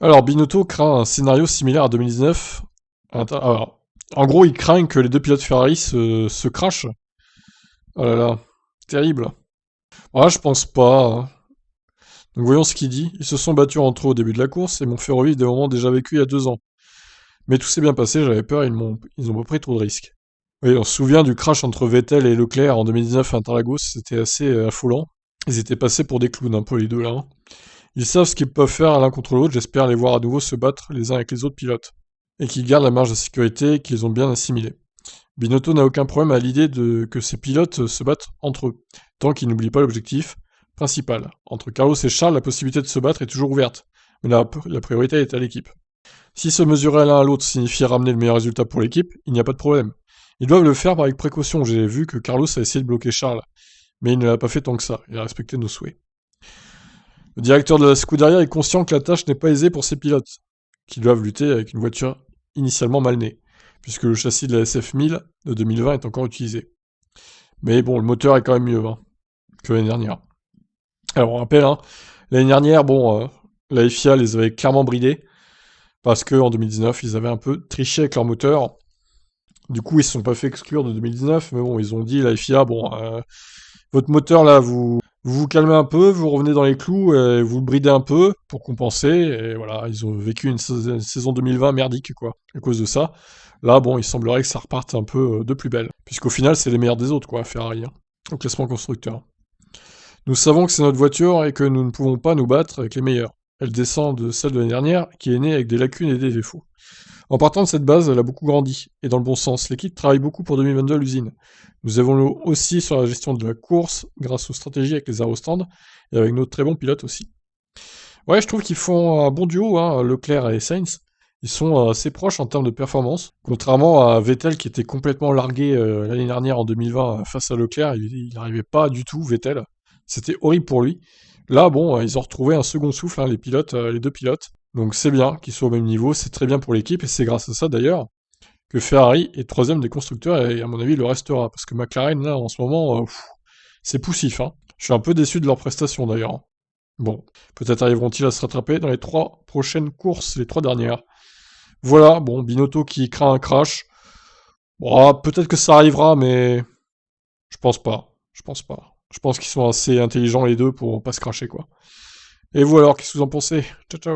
Alors, Binotto craint un scénario similaire à 2019. Alors, en gros, il craint que les deux pilotes Ferrari se crashent. Oh là là, terrible. Ah, je pense pas, hein. Donc voyons ce qu'il dit. Ils se sont battus entre eux au début de la course et m'ont fait revivre des moments déjà vécus il y a 2 ans. Mais tout s'est bien passé, j'avais peur, ils ont pas pris trop de risques. Oui, on se souvient du crash entre Vettel et Leclerc en 2019 à Interlagos, c'était assez affolant. Ils étaient passés pour des clowns un peu les deux là, hein. Ils savent ce qu'ils peuvent faire l'un contre l'autre, j'espère les voir à nouveau se battre les uns avec les autres pilotes. Et qu'ils gardent la marge de sécurité qu'ils ont bien assimilée. Binotto n'a aucun problème à l'idée que ces pilotes se battent entre eux, tant qu'ils n'oublient pas l'objectif principal. Entre Carlos et Charles, la possibilité de se battre est toujours ouverte, mais la priorité est à l'équipe. Si se mesurer l'un à l'autre signifie ramener le meilleur résultat pour l'équipe, il n'y a pas de problème. Ils doivent le faire avec précaution, j'ai vu que Carlos a essayé de bloquer Charles, mais il ne l'a pas fait tant que ça, il a respecté nos souhaits. Le directeur de la Scuderia est conscient que la tâche n'est pas aisée pour ses pilotes, qui doivent lutter avec une voiture initialement mal née, puisque le châssis de la SF1000 de 2020 est encore utilisé. Mais bon, le moteur est quand même mieux, hein, que l'année dernière. Alors on rappelle, hein, l'année dernière, bon, la FIA les avait clairement bridés, parce qu'en 2019, ils avaient un peu triché avec leur moteur. Du coup, ils se sont pas fait exclure de 2019, mais bon, ils ont dit, la FIA, bon, votre moteur là, vous calmez un peu, vous revenez dans les clous, et vous le bridez un peu pour compenser, et voilà, ils ont vécu une saison 2020 merdique, quoi, à cause de ça. Là, bon, il semblerait que ça reparte un peu de plus belle, puisqu'au final, c'est les meilleurs des autres, quoi, Ferrari, hein, au classement constructeur. Nous savons que c'est notre voiture et que nous ne pouvons pas nous battre avec les meilleurs. Elle descend de celle de l'année dernière, qui est née avec des lacunes et des défauts. En partant de cette base, elle a beaucoup grandi, et dans le bon sens. L'équipe travaille beaucoup pour 2022 à l'usine. Nous avons aussi sur la gestion de la course, grâce aux stratégies avec les aérostands, et avec nos très bons pilotes aussi. Ouais, je trouve qu'ils font un bon duo, hein, Leclerc et Sainz. Ils sont assez proches en termes de performance. Contrairement à Vettel qui était complètement largué l'année dernière en 2020 face à Leclerc, il n'arrivait pas du tout, Vettel. C'était horrible pour lui. Là, bon, ils ont retrouvé un second souffle, hein, les pilotes, les deux pilotes. Donc c'est bien qu'ils soient au même niveau, c'est très bien pour l'équipe, et c'est grâce à ça d'ailleurs que Ferrari est troisième des constructeurs, et à mon avis il le restera, parce que McLaren là en ce moment, c'est poussif, hein. Je suis un peu déçu de leur prestation d'ailleurs, hein. Bon, peut-être arriveront-ils à se rattraper dans les 3 prochaines courses, les 3 dernières. Voilà, bon, Binotto qui craint un crash. Bon, peut-être que ça arrivera, mais je pense pas. Je pense pas. Je pense qu'ils sont assez intelligents les deux pour pas se cracher, quoi. Et vous alors, qu'est-ce que vous en pensez? Ciao ciao.